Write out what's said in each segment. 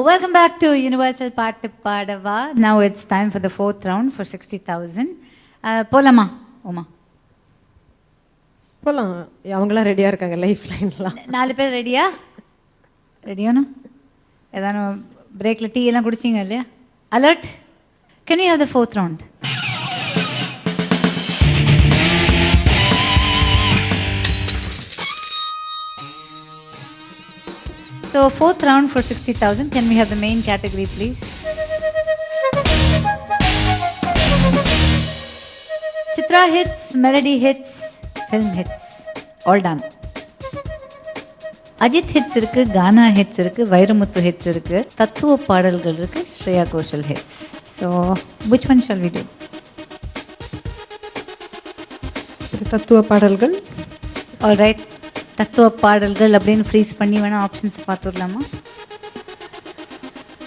welcome back to Universal Paattu Paadava. Now it's time for the fourth round for 60,000. போலாமா ஓமா? போலாம். அவங்களாம் ரெடியாக இருக்காங்க. லைஃப் லைன்லாம் 4 பேர் ரெடியா? ரெடியானோ? ஏதானும் பிரேக்கில் டீ எல்லாம் குடிச்சிங்க இல்லையா? Alert. Can we have the fourth round? So fourth round for 60,000. Can we have the main category, please? Chitra hits, melody hits, film hits. All done. Ajit hits irukku, Gana hits irukku, Vairamuthu hits irukku, Tatthuva பாடல்கள் irukku, Shreya Ghoshal hits. So which one shall we do? தத்துவ பாடல்கள். All right. தத்துவ பாடல்கள் அப்படின்னு freeze பண்ணி வேணா options பார்த்துடலாமா?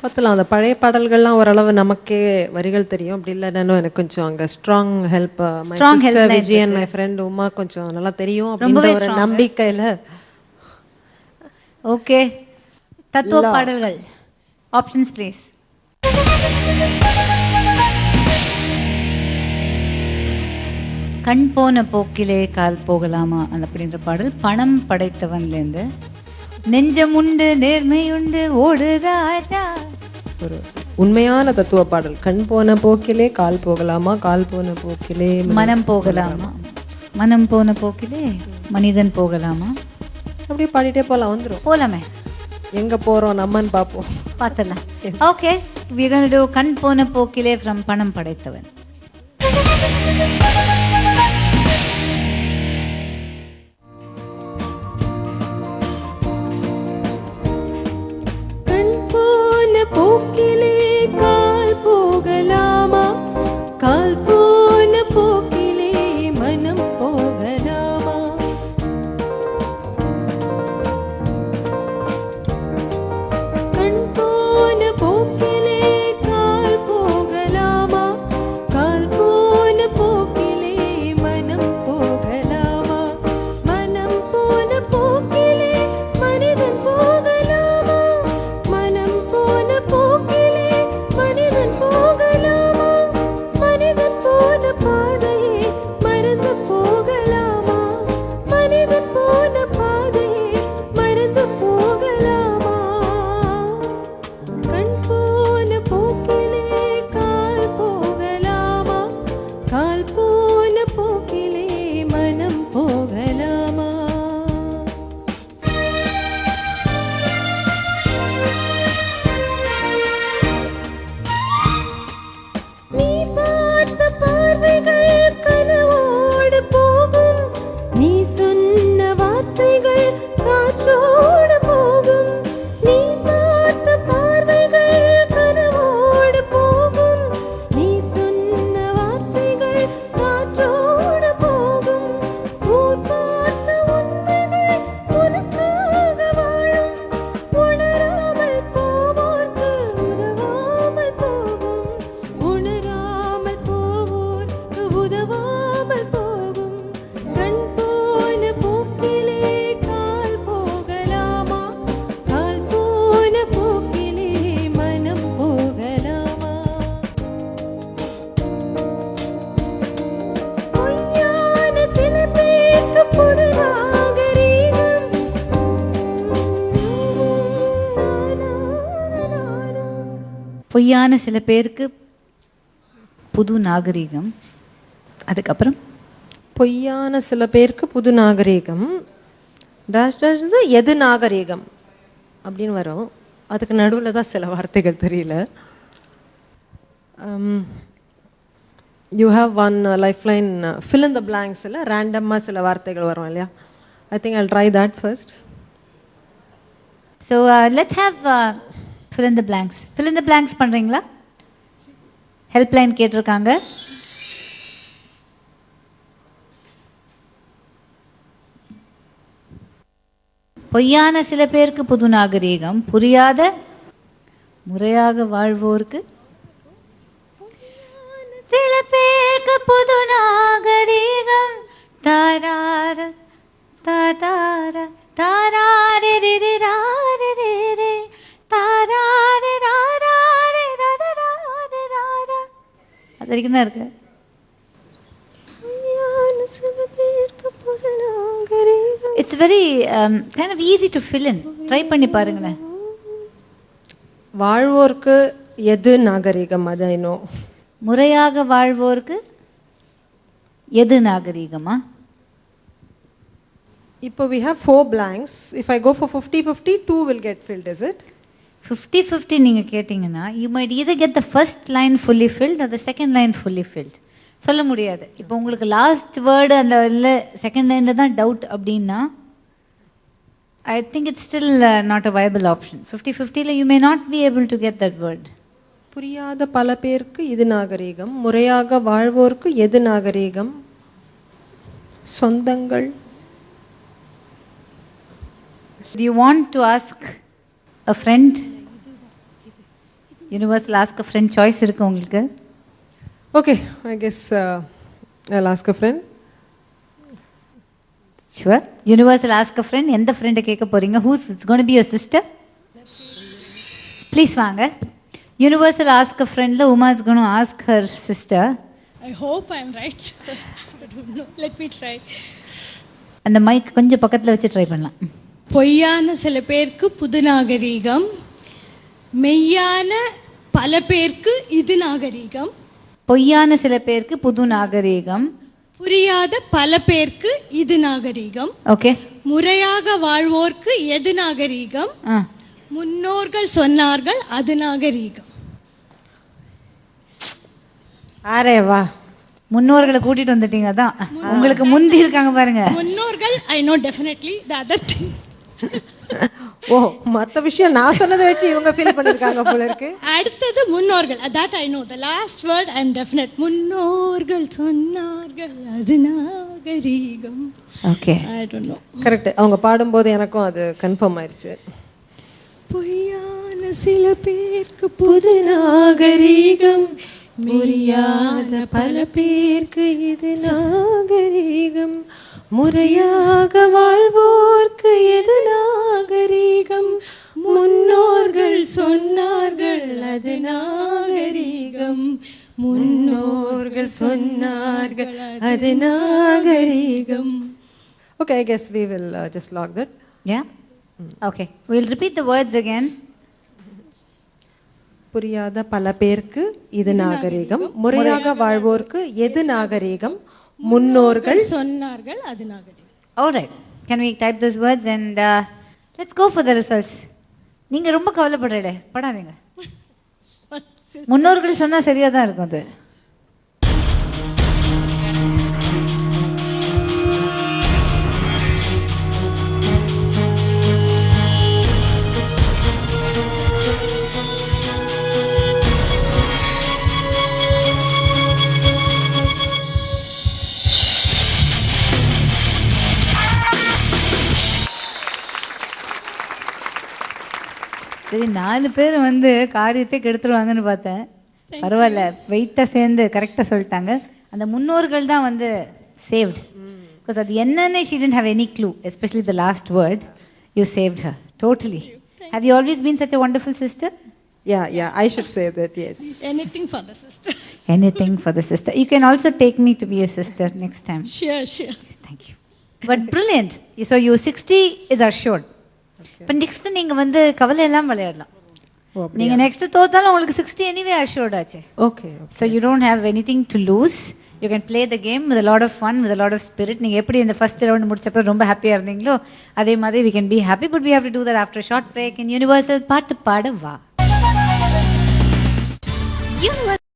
பார்த்துலாம். அந்த பழைய பாடல்கள்லாம் ஓரளவு நமக்கே வரிகள் தெரியும். அப்படி இல்லைன்னு எனக்கு கொஞ்சம் அங்கே strong help Vijayan my friend Uma கொஞ்சம் நல்லா தெரியும் அப்படின்ற ஒரு நம்பிக்கையில். ஓகே, தத்துவ பாடல்கள் ஆப்ஷன்ஸ் ப்ளீஸ். கண் போன போக்கிலே கால் போகலாமா அந்த அப்படின்ற பாடல் பணம் படைத்தவன்லேருந்து. நெஞ்சமுண்டு நேர்மையுண்டு ஓடு ராஜா. ஒரு உண்மையான தத்துவ பாடல். கண் போன போக்கிலே கால் போகலாமா, கால் போன போக்கிலே மனம் போகலாமா, மனம் போன போக்கிலே மனிதன் போகலாமா. அப்படியே பாடிட்டே போகலாம். வந்துடும். போலாமே. எங்க போறோம் நம்மன்னு பார்ப்போம். பார்த்துடலாம். Okay, we are going to do கண் போன போக்கிலே from பணம் படைத்தவன். போக்கிலே கால் போகலாமா, கால் போன போக்கிலே மனம் போகலாமா. கண் போன போக்கிலே கால் போகலாமா, கால் போன போக்கிலே மனம் போகலாமா. மனம் போன போக்கிலே மனிதன் போகலாமா, மனம் போன போக்கிலே மனிதன் போகலாமா. மனிதன் போன பாதையே மறந்து போகலாமா, மனிதன் போன பாதையே மறந்து போகலாமா. கண் போன போக்கிலே கால் போகலாமா, கால் போன போக்கிலே மனம் போகலாமா. நீ பார்த்த பார்வைகள் கனவோடு போகும், நீ சொன்ன வார்த்தைகள் காற்றோடு போகும். நீ பார்த்த பார்வைகள் கனவோடு போகும், நீ சொன்ன வார்த்தைகள் காற்றோடு போகும். ஊர் பார்த்த உண்மைகள் உனக்காக வாழும், உணராமல் போவோர்க்கு உதவாமல் போகும், உணராமல் போவோர்க்கு உதவாமல் போகும். கண் போன போக்கிலே கால் போகலாமா, கால் போன போக்கிலே மனம் போகலாமா. பொய்யான சில பேருக்கு புது நாகரீகம். பொய்யான சில பேருக்கு புது நாகரீகம். அதுக்கப்புறம் பொய்யான சில பேருக்கு புது நாகரீகம். டேஷ் டேஷ் எது நாகரீகம் அப்படின்னு வரும். அதுக்கு நடுவில் தான் சில வார்த்தைகள் தெரியல. You have one life line fill in the blanks. இல்லை ரேண்டமாக சில வார்த்தைகள் வரும் இல்லையா? I think I'll try that first. So let's have fill in the blanks. fill in the blanks பண்ணுறீங்களா? ஹெல்ப்லைன் கேட்டிருக்காங்க. பொய்யான சில பேருக்கு புது நாகரீகம், புரியாத முறையாக வாழ்வோருக்கு சில பேருக்கு புது நாகரீகம். தாரார தாரார தாராரே தாராரே அது வரைக்கும் தான் இருக்கு. பொய்யான சில பேருக்கு புது நாகரிகம். It's very kind of easy to fill in. Try பண்ணி பாருங்களேன். வாழ்வோர்க்கு எது நாகரிகம்? அது I know. முறையாக வாழ்வோருக்கு எது நாகரீகமா? இப்போ we have 4 blanks. If I go for 50-50, 2 will get filled, is it? 50-50 நீங்கள் கேட்டிங்கன்னா you might either get the first line fully filled or the second line fully filled. சொல்ல முடியாது. இப்போ உங்களுக்கு லாஸ்ட் வேர்டு அந்த இல்லை செகண்ட் லைனில் தான் டவுட் அப்படின்னா I think it's still not a viable option. 50-50 you may not be able to get that word. புரியாத பல பேருக்கு இது நாகரிகம், முறையாக வாழ்வோருக்கு எது நாகரிகம்? சொந்தங்கள். Do you want to ask a friend? Universal ask a friend choice இருக்கு உங்களுக்கு. Okay, I guess I'll ask a friend. Sure. Universal ask a friend. எந்த ஃப்ரெண்டை கேட்க போறீங்க? Who's it's going to be your sister? Please வாங்க. Universal ask a friendல Uma is going to ask her sister. I hope I'm right. I don't know. Let me try. அந்த mic கொஞ்சம் பக்கத்துல வச்சு try பண்ணலாம். பொய்யான சில பேருக்கு புது நாகரீகம், மெய்யான பல பேருக்கு இது நாகரீகம், பொய்யான சில பேருக்கு புது நாகரீகம், புரியாத பல பேருக்கு இது நாகரீகம், ஓகே, முறையாக வாழ்வோர்க்கு எது நாகரீகம், முன்னோர்கள் சொன்னார்கள் அது நாகரீகம். அரே வா, முன்னோர்களை கூட்டிட்டு வந்துட்டீங்க. அதான் உங்களுக்கு முந்தி இருக்காங்க பாருங்க. முன்னோர்கள் I know definitely. The other things. ஓ, மற்ற விஷயம் நான் சொன்னதை வச்சு இவங்க ஃபீல் பண்ணிருக்காங்க போல இருக்கு. அடுத்தது முன்னோர்கள். That I know. The last word I'm definite. முன்னோர்கள் சொன்னார்கள் அது நாகரீகம். Okay, I don't know. Correct. அவங்க பாடும்போது எனக்கும் அது கன்ஃபார்ம் ஆயிடுச்சு. பொய்யான சில பேருக்கு புது நாகரீகம், புரியாத பல பேருக்கு இது நாகரீகம், முறையாக வாழ்வோர்க்கு எது நாகரீகம், முன்னோர்கள் சொன்னார்கள் அது நாகரீகம், முன்னோர்கள் சொன்னார்கள் அது நாகரீகம். Okay, I guess we will just log that. Yeah. Okay, we'll repeat the words again. புரியாத பல பேருக்கு இது நாகரீகம், முறையாக வாழ்வோர்க்கு எது நாகரீகம், முன்னோர்கள் சொன்னார்கள் அது நாகரீகம். All right, can we type those words and let's go for the results. நீங்க ரொம்ப கவலைப்படுறீங்க, படாதீங்க. முன்னோர்கள் சொன்னா சரியா தான் இருக்கும் அது. சரி, 4 பேர் வந்து காரியத்தை கெடுத்துருவாங்கன்னு பார்த்தேன். பரவாயில்ல, வெயிட்டாக சேர்ந்து கரெக்டாக சொல்லிட்டாங்க. அந்த முன்னோர்கள் தான் வந்து சேவ்ட். பிகாஸ் அது என்னன்னு she didn't have any clue, especially the last word. You saved her totally. Have you always been such a wonderful sister? Yeah, I should say that, yes. Anything for the sister. Anything for the sister. You can also take me to be a sister next time. Sure. Thank you. But brilliant. So you 60 is assured. இப்போ next நீங்க வந்து கவலை எல்லாம் விளையாடலாம். நீங்க next தோத்தாலும் உங்களுக்கு 60 anyway assured ஆச்சு. Okay. So you don't have anything to lose. You can play the game with a lot of fun, with a lot of spirit. நீங்க எப்படி இந்த ஃபர்ஸ்ட் ரவுண்ட் முடிச்சப்ப ரொம்ப ஹாப்பியா இருந்தீங்களோ அதே மாதிரி we can be happy, but we have to do that after a short break in Universal பாட்டு பாட வா. Universal